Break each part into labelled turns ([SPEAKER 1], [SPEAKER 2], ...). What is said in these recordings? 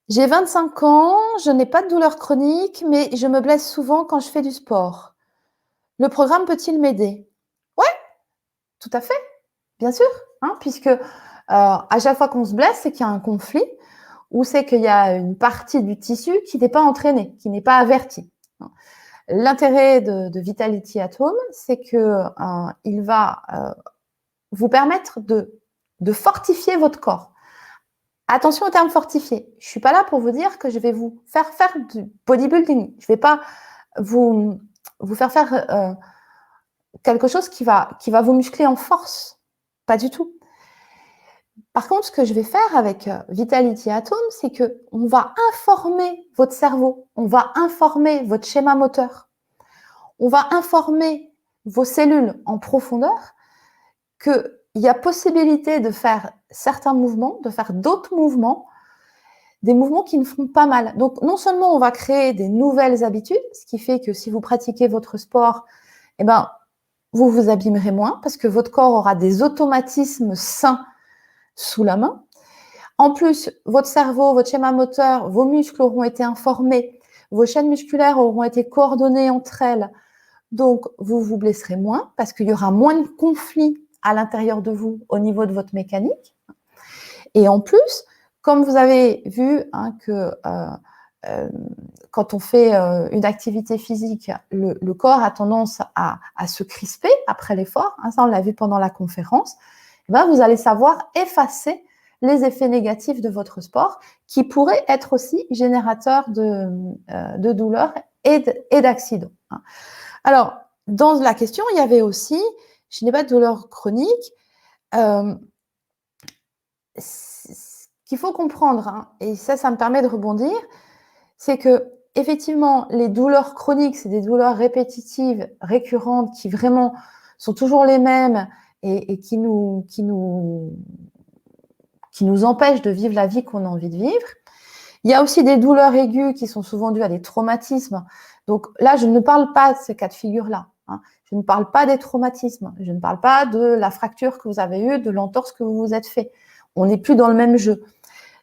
[SPEAKER 1] J'ai 25 ans, je n'ai pas de douleur chronique, mais je me blesse souvent quand je fais du sport. Le programme peut-il m'aider? Ouais, tout à fait, bien sûr, hein, puisque à chaque fois qu'on se blesse, c'est qu'il y a un conflit ou c'est qu'il y a une partie du tissu qui n'est pas entraînée, qui n'est pas avertie. L'intérêt de Vitality at Home, c'est qu'il va vous permettre de fortifier votre corps. Attention au terme fortifié. Je ne suis pas là pour vous dire que je vais vous faire du bodybuilding. Je ne vais pas vous, vous faire quelque chose qui va vous muscler en force. Pas du tout. Par contre, ce que je vais faire avec Vitality at Home, c'est qu'on va informer votre cerveau, on va informer votre schéma moteur, on va informer vos cellules en profondeur qu'il y a possibilité de faire certains mouvements, de faire d'autres mouvements, des mouvements qui ne font pas mal. Donc, non seulement on va créer des nouvelles habitudes, ce qui fait que si vous pratiquez votre sport, eh ben, vous vous abîmerez moins parce que votre corps aura des automatismes sains sous la main. En plus, votre cerveau, votre schéma moteur, vos muscles auront été informés, vos chaînes musculaires auront été coordonnées entre elles. Donc, vous vous blesserez moins parce qu'il y aura moins de conflits à l'intérieur de vous au niveau de votre mécanique. Et en plus, comme vous avez vu que quand on fait une activité physique, le corps a tendance à se crisper après l'effort. Ça, on l'a vu pendant la conférence. Vous allez savoir effacer les effets négatifs de votre sport qui pourraient être aussi générateurs de douleurs et d'accidents. Alors, dans la question, il y avait aussi, je n'ai pas de douleur chronique. Ce qu'il faut comprendre, et ça me permet de rebondir, c'est que effectivement, les douleurs chroniques, c'est des douleurs répétitives, récurrentes, qui vraiment sont toujours les mêmes et qui nous empêchent de vivre la vie qu'on a envie de vivre. Il y a aussi des douleurs aiguës qui sont souvent dues à des traumatismes. Donc là, je ne parle pas de ces cas de figure-là. Je ne parle pas des traumatismes. Je ne parle pas de la fracture que vous avez eue, de l'entorse que vous vous êtes fait. On n'est plus dans le même jeu.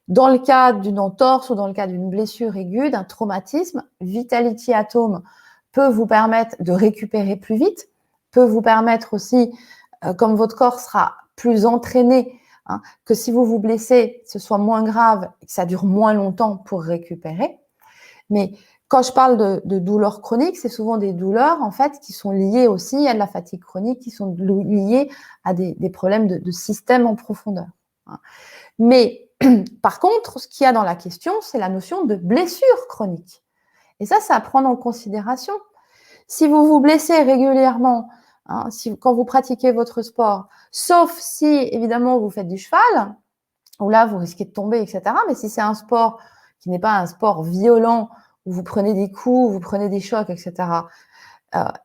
[SPEAKER 1] Dans le cas d'une entorse ou dans le cas d'une blessure aiguë, d'un traumatisme, Vitality at Home peut vous permettre de récupérer plus vite, peut vous permettre aussi, comme votre corps sera plus entraîné, que si vous vous blessez, ce soit moins grave et que ça dure moins longtemps pour récupérer. Mais quand je parle de douleurs chroniques, c'est souvent des douleurs en fait qui sont liées aussi à de la fatigue chronique, qui sont liées à des problèmes de système en profondeur. Mais par contre, ce qu'il y a dans la question, c'est la notion de blessure chronique. Et ça, c'est à prendre en considération. Si vous vous blessez régulièrement, quand vous pratiquez votre sport, sauf si, évidemment, vous faites du cheval, où là, vous risquez de tomber, etc. Mais si c'est un sport qui n'est pas un sport violent, où vous prenez des coups, vous prenez des chocs, etc.,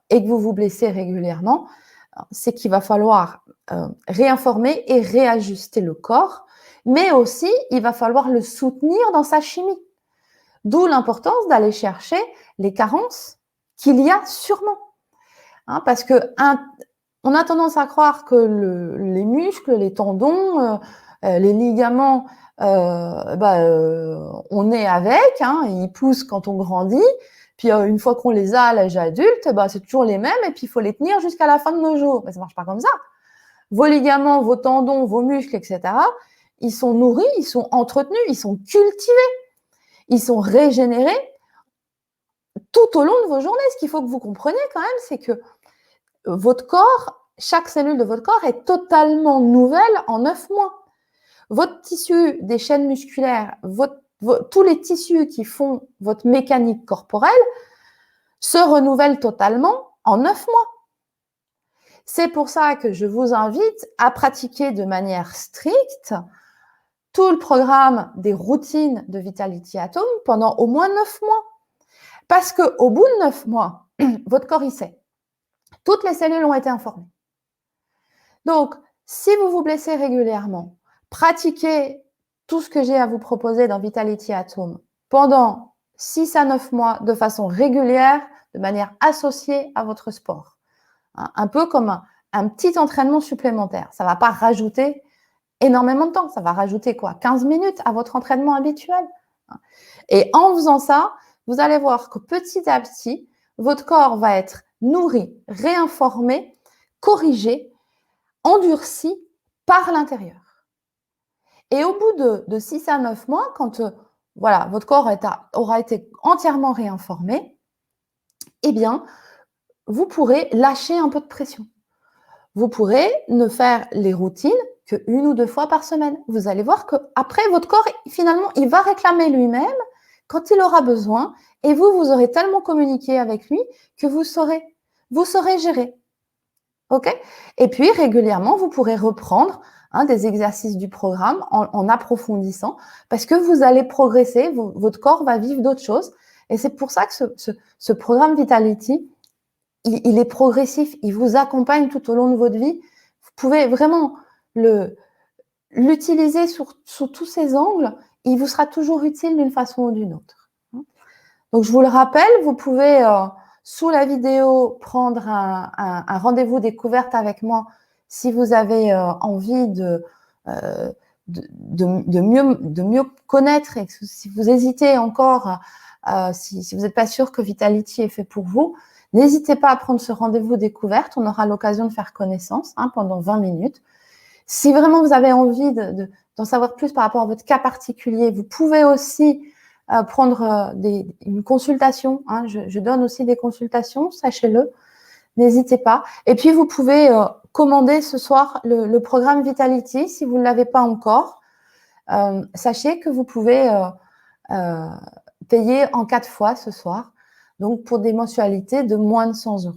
[SPEAKER 1] et que vous vous blessez régulièrement, c'est qu'il va falloir réinformer et réajuster le corps, mais aussi, il va falloir le soutenir dans sa chimie. D'où l'importance d'aller chercher les carences qu'il y a sûrement. Parce que on a tendance à croire que les muscles, les tendons, les ligaments, on est avec, ils poussent quand on grandit, puis une fois qu'on les a à l'âge adulte, c'est toujours les mêmes, et puis il faut les tenir jusqu'à la fin de nos jours. Mais ça ne marche pas comme ça. Vos ligaments, vos tendons, vos muscles, etc., ils sont nourris, ils sont entretenus, ils sont cultivés, ils sont régénérés tout au long de vos journées. Ce qu'il faut que vous compreniez quand même, c'est que votre corps, chaque cellule de votre corps est totalement nouvelle en 9 mois. Votre tissu des chaînes musculaires, tous les tissus qui font votre mécanique corporelle se renouvellent totalement en 9 mois. C'est pour ça que je vous invite à pratiquer de manière stricte tout le programme des routines de Vitality at Home pendant au moins 9 mois. Parce qu'au bout de 9 mois, votre corps y sait. Toutes les cellules ont été informées. Donc, si vous vous blessez régulièrement, pratiquez tout ce que j'ai à vous proposer dans Vitality at Home pendant 6 à 9 mois de façon régulière, de manière associée à votre sport. Un peu comme un petit entraînement supplémentaire. Ça ne va pas rajouter énormément de temps. Ça va rajouter 15 minutes à votre entraînement habituel. Et en faisant ça, vous allez voir que petit à petit, votre corps va être nourri, réinformé, corrigé, endurci par l'intérieur. Et au bout de 6 à 9 mois, quand voilà, votre corps aura été entièrement réinformé, eh bien, vous pourrez lâcher un peu de pression. Vous pourrez ne faire les routines qu'une ou 2 fois par semaine. Vous allez voir qu'après, votre corps, finalement, il va réclamer lui-même quand il aura besoin et vous aurez tellement communiqué avec lui que vous saurez gérer. OK? Et puis, régulièrement, vous pourrez reprendre des exercices du programme en approfondissant parce que vous allez progresser, votre corps va vivre d'autres choses. Et c'est pour ça que ce programme Vitality, il est progressif, il vous accompagne tout au long de votre vie. Vous pouvez vraiment l'utiliser sous tous ses angles. Il vous sera toujours utile d'une façon ou d'une autre. Donc, je vous le rappelle, vous pouvez, sous la vidéo, prendre un rendez-vous découverte avec moi si vous avez envie de mieux connaître et si vous hésitez encore, si vous n'êtes pas sûr que Vitality est fait pour vous, n'hésitez pas à prendre ce rendez-vous découverte. On aura l'occasion de faire connaissance pendant 20 minutes. Si vraiment vous avez envie d'en savoir plus par rapport à votre cas particulier, vous pouvez aussi prendre une consultation. Je donne aussi des consultations, sachez-le. N'hésitez pas. Et puis, vous pouvez commander ce soir le programme Vitality si vous ne l'avez pas encore. Sachez que vous pouvez payer en 4 fois ce soir, donc pour des mensualités de moins de 100 €.